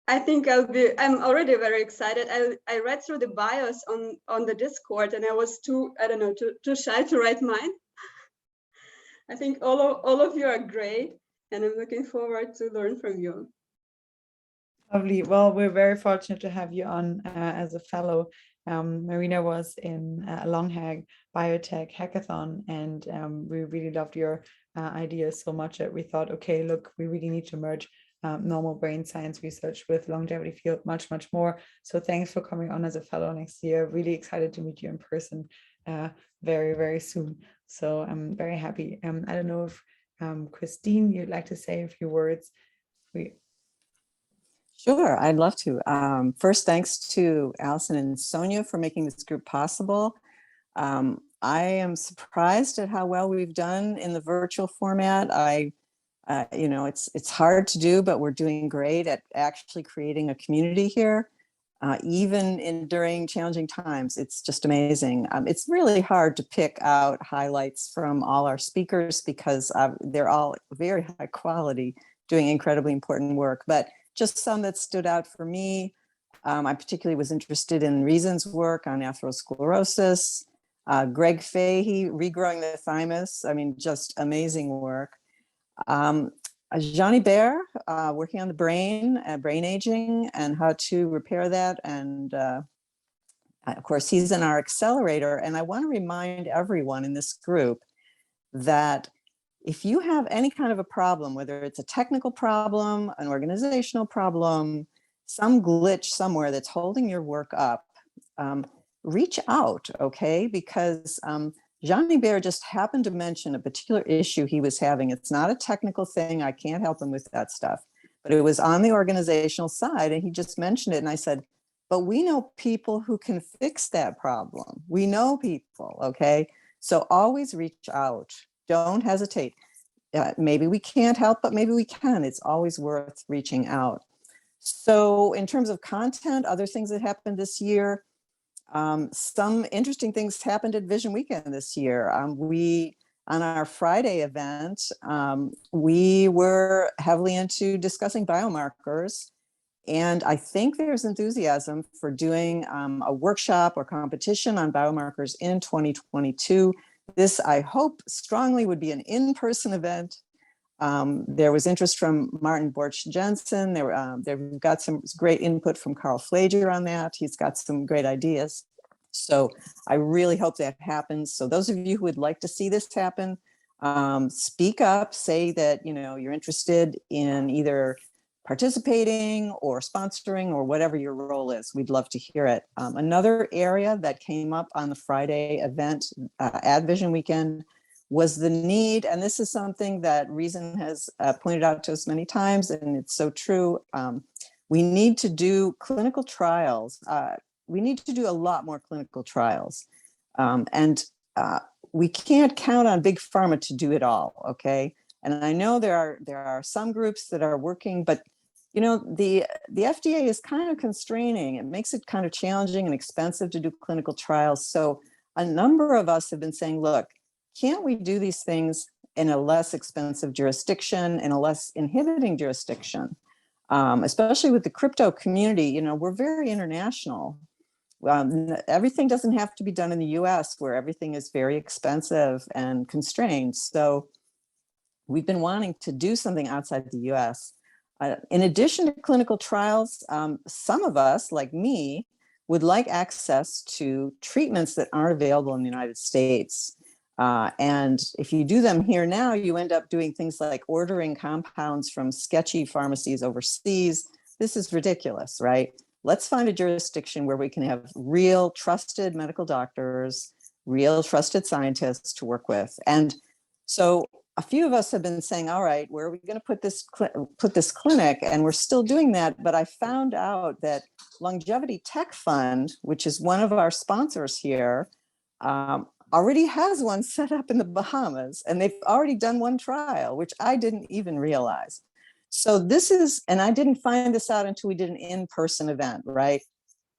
I think I'm already very excited. I read through the bios on the Discord and I was too shy to write mine. I think all of you are great and I'm looking forward to learn from you. Lovely. Well, we're very fortunate to have you on as a fellow. Marina was in a Longhag Biotech Hackathon and we really loved your ideas so much that we thought, okay, look, we really need to merge normal brain science research with longevity field much more. So thanks for coming on as a fellow next year. Really excited to meet you in person very soon. So I'm very happy. I don't know if Christine, you'd like to say a few words. Sure, I'd love to. First, thanks to Allison and Sonia for making this group possible. I am surprised at how well we've done in the virtual format. It's hard to do, but we're doing great at actually creating a community here, even during challenging times. It's just amazing. It's really hard to pick out highlights from all our speakers because they're all very high quality, doing incredibly important work. But just some that stood out for me. I particularly was interested in Reason's work on atherosclerosis. Greg Fahey, regrowing the thymus. I mean, just amazing work. Jeannie Baer, working on the brain aging and how to repair that. And of course, he's in our Accelerator. And I want to remind everyone in this group that if you have any kind of a problem, whether it's a technical problem, an organizational problem, some glitch somewhere that's holding your work up, reach out, okay? Because Jeannie Baer just happened to mention a particular issue he was having. It's not a technical thing. I can't help him with that stuff. But it was on the organizational side, and he just mentioned it. And I said, but we know people who can fix that problem. We know people, okay? So always reach out. Don't hesitate. Maybe we can't help, but maybe we can. It's always worth reaching out. So in terms of content, other things that happened this year, some interesting things happened at Vision Weekend this year. On our Friday event, we were heavily into discussing biomarkers. And I think there's enthusiasm for doing a workshop or competition on biomarkers in 2022. This, I hope strongly, would be an in-person event. There was interest from Martin Borch-Jensen. They've got some great input from Carl Flager on that. He's got some great ideas. So I really hope that happens. So those of you who would like to see this happen, Speak up, say that, you're interested in either participating or sponsoring or whatever your role is. We'd love to hear it. Another area that came up on the Friday event, Ad Vision Weekend, was the need, and this is something that Reason has pointed out to us many times, and it's so true. We need to do clinical trials. We need to do a lot more clinical trials. And we can't count on big pharma to do it all, okay? And I know there are some groups that are working, but the FDA is kind of constraining. It makes it kind of challenging and expensive to do clinical trials. So a number of us have been saying, look, can't we do these things in a less expensive jurisdiction, in a less inhibiting jurisdiction? Especially with the crypto community, we're very international. Everything doesn't have to be done in the US, where everything is very expensive and constrained. So we've been wanting to do something outside the US. In addition to clinical trials, some of us, like me, would like access to treatments that aren't available in the United States. And if you do them here now, you end up doing things like ordering compounds from sketchy pharmacies overseas. This is ridiculous, right? Let's find a jurisdiction where we can have real trusted medical doctors, real trusted scientists to work with. And so a few of us have been saying, all right, where are we going to put this clinic? And we're still doing that. But I found out that Longevity Tech Fund, which is one of our sponsors here, already has one set up in the Bahamas, and they've already done one trial, which I didn't even realize. So this is, and I didn't find this out until we did an in-person event, right?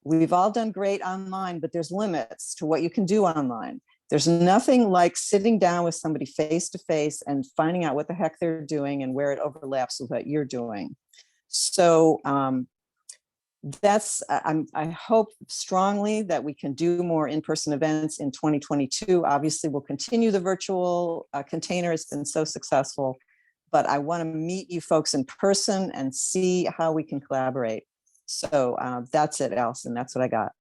We've all done great online, but there's limits to what you can do online. There's nothing like sitting down with somebody face to face and finding out what the heck they're doing and where it overlaps with what you're doing. So I hope strongly that we can do more in-person events in 2022. Obviously, we'll continue the virtual container. It's been so successful, but I want to meet you folks in person and see how we can collaborate. So that's it, Allison. That's what I got.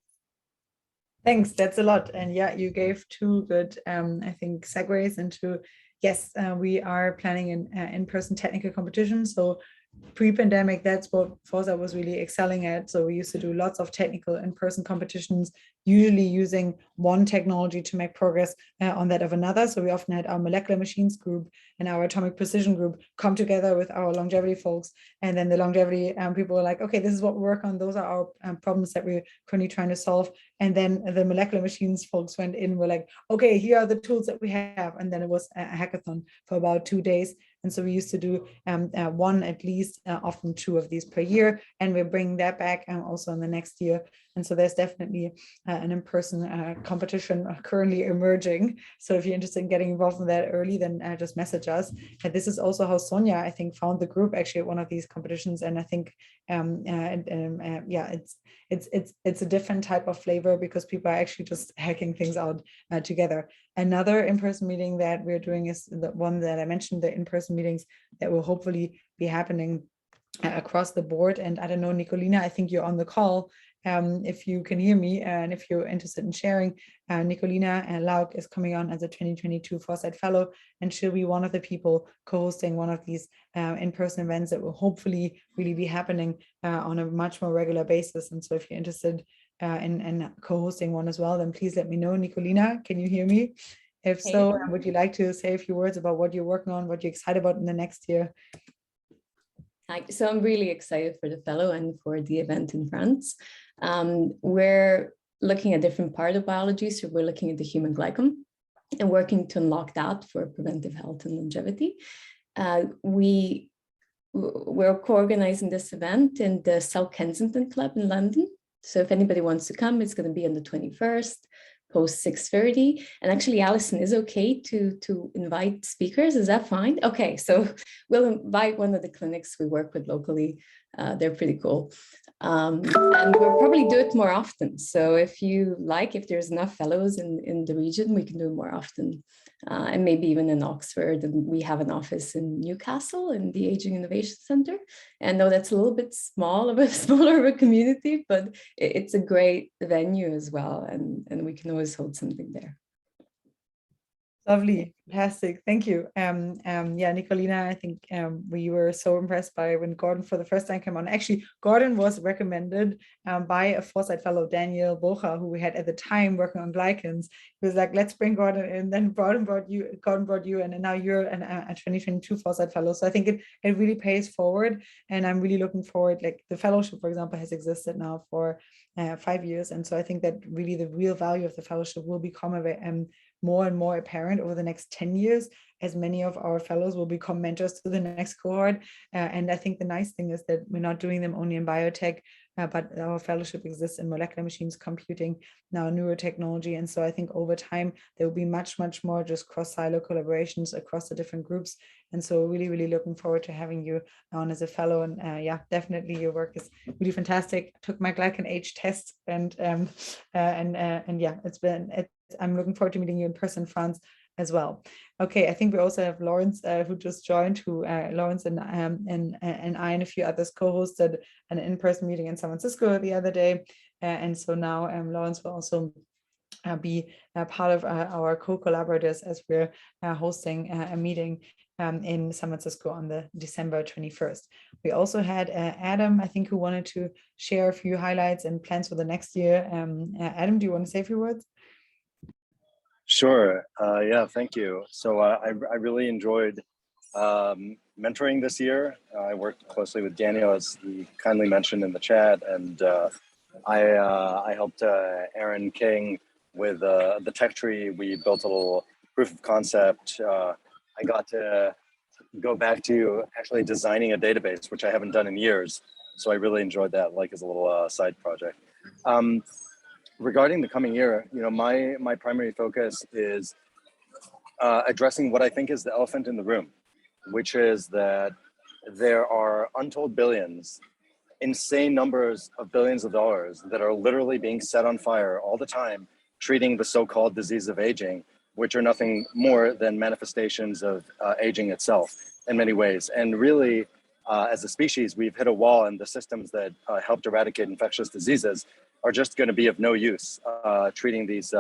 Thanks, that's a lot. And yeah, you gave two good, I think, segues into, yes, we are planning an in-person technical competition. So pre-pandemic, that's what Foresight was really excelling at. So we used to do lots of technical in-person competitions, usually using one technology to make progress on that of another. So we often had our molecular machines group and our atomic precision group come together with our longevity folks. And then the longevity people were like, okay, this is what we work on. Those are our problems that we're currently trying to solve. And then the molecular machines folks went in, were like, okay, here are the tools that we have. And then it was a hackathon for about 2 days. And so we used to do one, at least, often 2 of these per year. And we're bringing that back also in the next year. And so there's definitely an in-person competition currently emerging. So if you're interested in getting involved in that early, then just message us. And this is also how Sonia, I think, found the group actually at one of these competitions. And I think, yeah, it's a different type of flavor because people are actually just hacking things out together. Another in-person meeting that we're doing is the one that I mentioned, the in-person meetings that will hopefully be happening across the board. And I don't know, Nicolina, I think you're on the call. If you can hear me and if you're interested in sharing, Nicolina Lauk is coming on as a 2022 Foresight Fellow, and she'll be one of the people co-hosting one of these in-person events that will hopefully really be happening on a much more regular basis. And so if you're interested in co-hosting one as well, then please let me know. Nicolina, can you hear me? If so, would you like to say a few words about what you're working on, what you're excited about in the next year? So I'm really excited for the fellow and for the event in France. We're looking at different parts of biology. So we're looking at the human glycome and working to unlock that for preventive health and longevity. We're co-organizing this event in the South Kensington Club in London. So if anybody wants to come, it's going to be on the 21st. Post 6:30, and actually Allison is okay to invite speakers. Is that fine? Okay, so we'll invite one of the clinics we work with locally. They're pretty cool, and we'll probably do it more often. So if there's enough fellows in the region, we can do it more often, and maybe even in Oxford. And we have an office in Newcastle in the Aging Innovation Center. And though that's a little bit smaller of a community, but it's a great venue as well, and we can always hold something there. Lovely. Fantastic, thank you. Yeah, Nicolina, I think we were so impressed by when Gordon for the first time came on. Actually, Gordon was recommended by a Foresight fellow, Daniel Bocha, who we had at the time working on glycans. He was like, let's bring Gordon in. Then Gordon brought you, and now you're a 2022 Foresight fellow. So I think it really pays forward, and I'm really looking forward. Like the fellowship, for example, has existed now for 5 years, and so I think that really the real value of the fellowship will become more and more apparent over the next 10 years, as many of our fellows will become mentors to the next cohort. And I think the nice thing is that we're not doing them only in biotech, but our fellowship exists in molecular machines, computing, now neurotechnology. And so I think over time, there will be much, much more just cross-silo collaborations across the different groups. And so really, really looking forward to having you on as a fellow. And yeah, definitely your work is really fantastic. I took my glycan age test, and yeah, I'm looking forward to meeting you in person in France as well. Okay, I think we also have Lawrence who just joined, Lawrence and I and a few others co-hosted an in-person meeting in San Francisco the other day. And so now Lawrence will also be part of our co-collaborators as we're hosting a meeting in San Francisco on the December 21st. We also had Adam, I think, who wanted to share a few highlights and plans for the next year. Adam, do you want to say a few words? Sure. Yeah, thank you. So I really enjoyed mentoring this year. I worked closely with Daniel, as he kindly mentioned in the chat, and I helped Aaron King with the tech tree. We built a little proof of concept. I got to go back to actually designing a database, which I haven't done in years. So I really enjoyed that, like as a little side project. Regarding the coming year, my primary focus is addressing what I think is the elephant in the room, which is that there are untold billions, insane numbers of billions of dollars that are literally being set on fire all the time, treating the so-called disease of aging, which are nothing more than manifestations of aging itself in many ways. And really, as a species, we've hit a wall, and the systems that helped eradicate infectious diseases are just going to be of no use treating these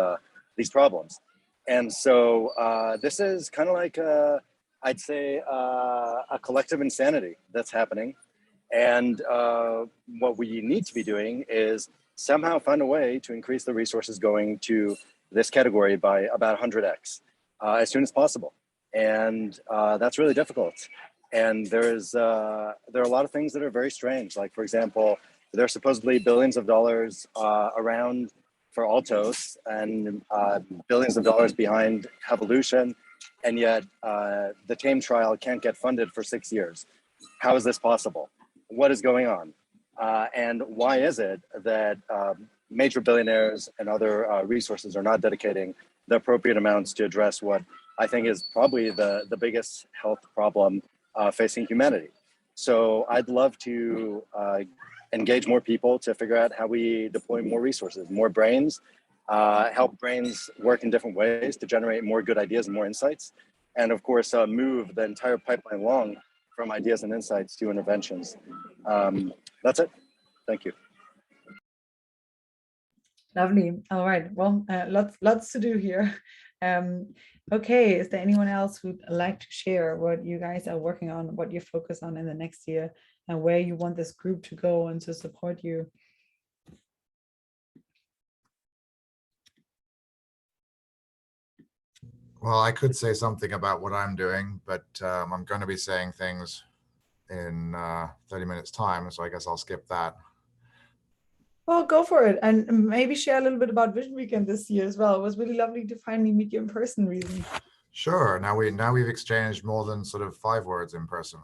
problems. And so this is kind of like, I'd say, a collective insanity that's happening. And what we need to be doing is somehow find a way to increase the resources going to this category by about 100x as soon as possible. And that's really difficult. And there are a lot of things that are very strange. Like, for example, there are supposedly billions of dollars around for Altos and billions of dollars behind Evolution. And yet the TAME trial can't get funded for 6 years. How is this possible? What is going on? And why is it that major billionaires and other resources are not dedicating the appropriate amounts to address what I think is probably the biggest health problem facing humanity? So I'd love to engage more people to figure out how we deploy more resources, more brains, help brains work in different ways to generate more good ideas and more insights. And of course, move the entire pipeline along from ideas and insights to interventions. That's it. Thank you. Lovely. All right. Well, lots to do here. Okay. Is there anyone else who'd like to share what you guys are working on, what you focus on in the next year, and where you want this group to go and to support you? Well, I could say something about what I'm doing, but I'm going to be saying things in 30 minutes time, so I guess I'll skip that. Well, go for it, and maybe share a little bit about Vision Weekend this year as well. It was really lovely to finally meet you in person, Reason. Sure. Now we've exchanged more than sort of 5 words in person.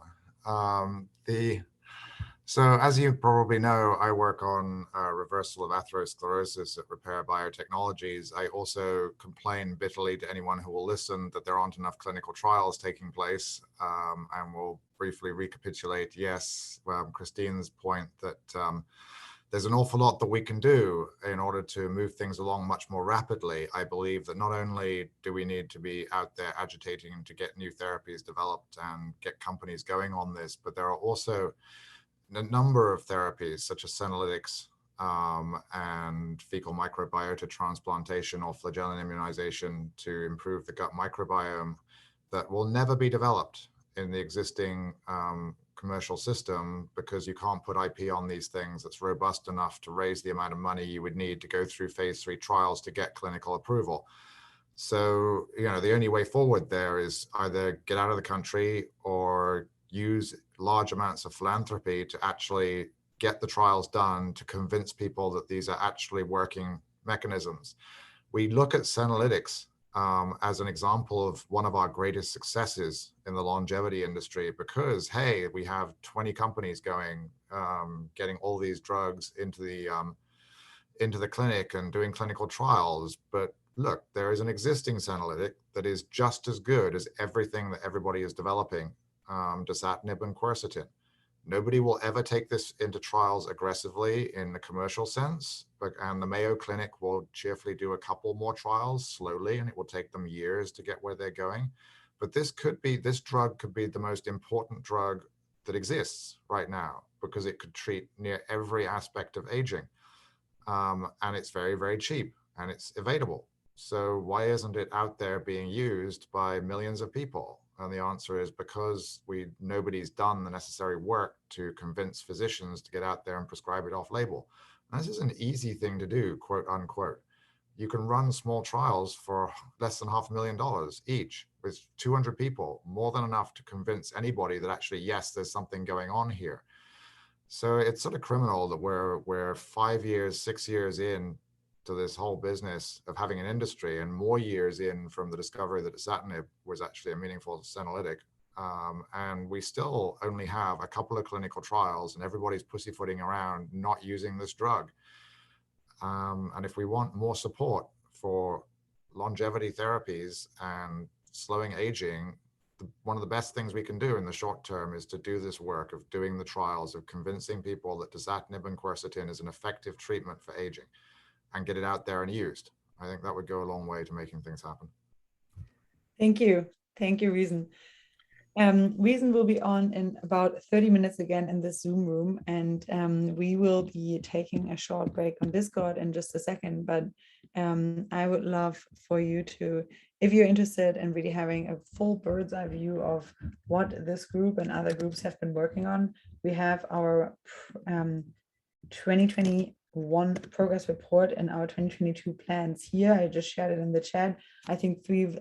So as you probably know, I work on reversal of atherosclerosis at Repair Biotechnologies. I also complain bitterly to anyone who will listen that there aren't enough clinical trials taking place, and we'll briefly recapitulate, yes, Christine's point that there's an awful lot that we can do in order to move things along much more rapidly. I believe that not only do we need to be out there agitating to get new therapies developed and get companies going on this, but there are also a number of therapies such as senolytics and fecal microbiota transplantation or flagellin immunization to improve the gut microbiome that will never be developed in the existing commercial system, because you can't put IP on these things that's robust enough to raise the amount of money you would need to go through phase 3 trials to get clinical approval. So, you know, the only way forward there is either get out of the country or use large amounts of philanthropy to actually get the trials done to convince people that these are actually working mechanisms. We look at Senolytics as an example of one of our greatest successes in the longevity industry, because, hey, we have 20 companies going, getting all these drugs into the clinic and doing clinical trials. But look, there is an existing Senolytic that is just as good as everything that everybody is developing, dasatinib and quercetin. Nobody will ever take this into trials aggressively in the commercial sense, and the Mayo Clinic will cheerfully do a couple more trials slowly, and it will take them years to get where they're going. But this drug could be the most important drug that exists right now, because it could treat near every aspect of aging. And it's very, very cheap, and it's available. So why isn't it out there being used by millions of people? And the answer is because nobody's done the necessary work to convince physicians to get out there and prescribe it off label. And this is an easy thing to do, quote unquote. You can run small trials for less than $500,000 each with 200 people, more than enough to convince anybody that actually, yes, there's something going on here. So it's sort of criminal that we're 5 years, 6 years in to this whole business of having an industry, and more years in from the discovery that dasatinib was actually a meaningful senolytic. And we still only have a couple of clinical trials, and everybody's pussyfooting around not using this drug. And if we want more support for longevity therapies and slowing aging, one of the best things we can do in the short term is to do this work of doing the trials, of convincing people that dasatinib and quercetin is an effective treatment for aging, and get it out there and used. I think that would go a long way to making things happen. Thank you. Thank you, Reason. Reason will be on in about 30 minutes again in the Zoom room, and we will be taking a short break on Discord in just a second. But I would love for you to, if you're interested in really having a full bird's eye view of what this group and other groups have been working on, we have our 2021 progress report and our 2022 plans here. I just shared it in the chat. I think 3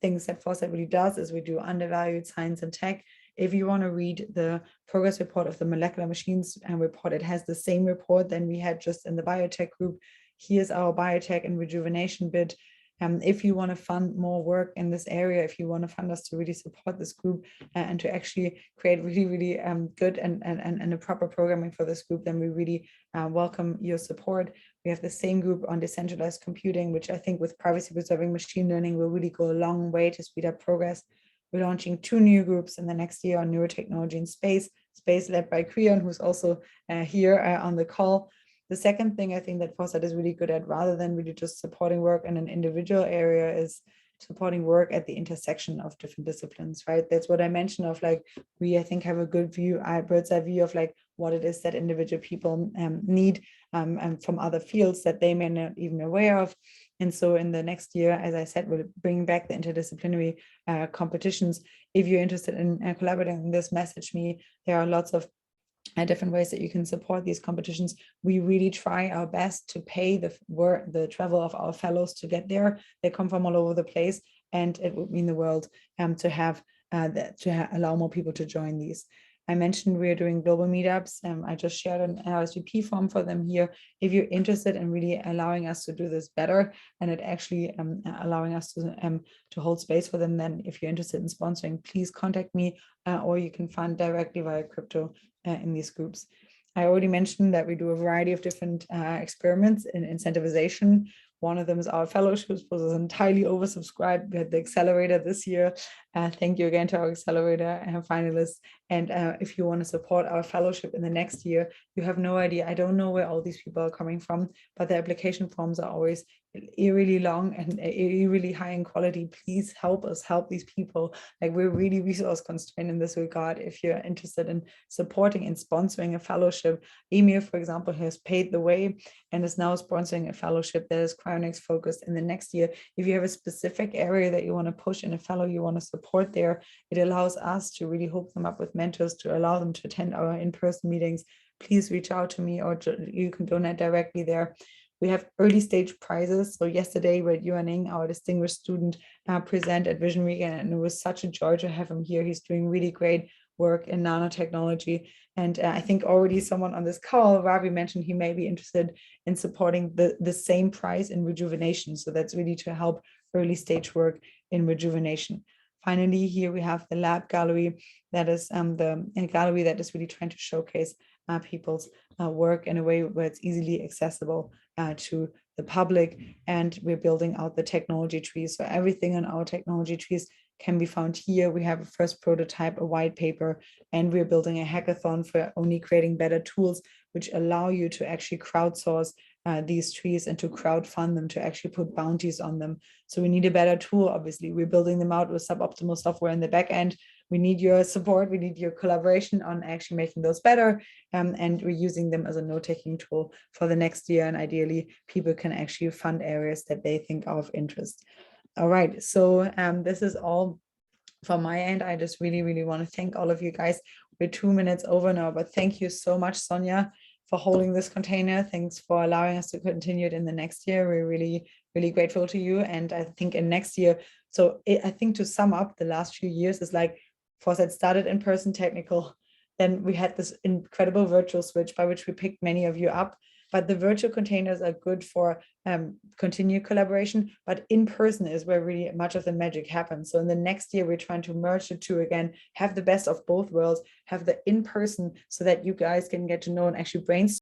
things that Foresight really does is we do undervalued science and tech. If you want to read the progress report of the molecular machines report, it has the same report than we had just in the biotech group. Here's our biotech and rejuvenation bit. If you want to fund more work in this area, if you want to fund us to really support this group and to actually create really, really good and a proper programming for this group, then we really welcome your support. We have the same group on decentralized computing, which I think with privacy preserving machine learning will really go a long way to speed up progress. We're launching 2 new groups in the next year on neurotechnology and space led by Creon, who's also here on the call. The second thing I think that Foresight is really good at, rather than really just supporting work in an individual area, is supporting work at the intersection of different disciplines, right? That's what I mentioned of, like, we, I think, have a good view, bird's eye view of like what it is that individual people need and from other fields that they may not even aware of. And so in the next year, as I said, we'll bring back the interdisciplinary competitions. If you're interested in collaborating on this, message me. There are lots of different ways that you can support these competitions. We really try our best to pay the travel of our fellows to get there. They come from all over the place, and it would mean the world to allow more people to join these. I mentioned we're doing global meetups. I just shared an RSVP form for them here. If you're interested in really allowing us to do this better, and it actually allowing us to hold space for them, then if you're interested in sponsoring, please contact me, or you can fund directly via crypto in these groups. I already mentioned that we do a variety of different experiments in incentivization. One of them is our fellowships, which is entirely oversubscribed. We had the Accelerator this year. Thank you again to our Accelerator finalists. And if you want to support our fellowship in the next year, you have no idea. I don't know where all these people are coming from, but the application forms are always eerily long and really high in quality. Please help us help these people. Like, we're really resource constrained in this regard. If you're interested in supporting and sponsoring a fellowship, Emir, for example, has paid the way and is now sponsoring a fellowship that is cryonics focused in the next year. If you have a specific area that you want to push in a fellow you want to support there, it allows us to really hook them up with mentors to allow them to attend our in-person meetings. Please reach out to me, or you can donate directly there. We have early stage prizes. So yesterday, we had Yuaning, our distinguished student, present at Vision Week, and it was such a joy to have him here. He's doing really great work in nanotechnology. And I think already someone on this call, Ravi, mentioned he may be interested in supporting the same prize in rejuvenation. So that's really to help early stage work in rejuvenation. Finally, here we have the lab gallery, that is the gallery that is really trying to showcase people's work in a way where it's easily accessible to the public. And we're building out the technology trees. So everything on our technology trees can be found here. We have a first prototype, a white paper, and we're building a hackathon for only creating better tools, which allow you to actually crowdsource these trees and to crowdfund them, to actually put bounties on them. So we need a better tool. Obviously, we're building them out with suboptimal software in the back end. We need your support. We need your collaboration on actually making those better. And we're using them as a note-taking tool for the next year. And ideally, people can actually fund areas that they think are of interest. All right, so this is all from my end. I just really, really want to thank all of you guys. We're 2 minutes over now, but thank you so much, Sonia, for holding this container. Thanks for allowing us to continue it in the next year. We're really, really grateful to you. And I think in next year, I think to sum up the last few years is like, Foresight started in person technical. Then we had this incredible virtual switch by which we picked many of you up. But the virtual containers are good for continued collaboration, but in person is where really much of the magic happens. So in the next year, we're trying to merge the two again, have the best of both worlds, have the in-person so that you guys can get to know and actually brainstorm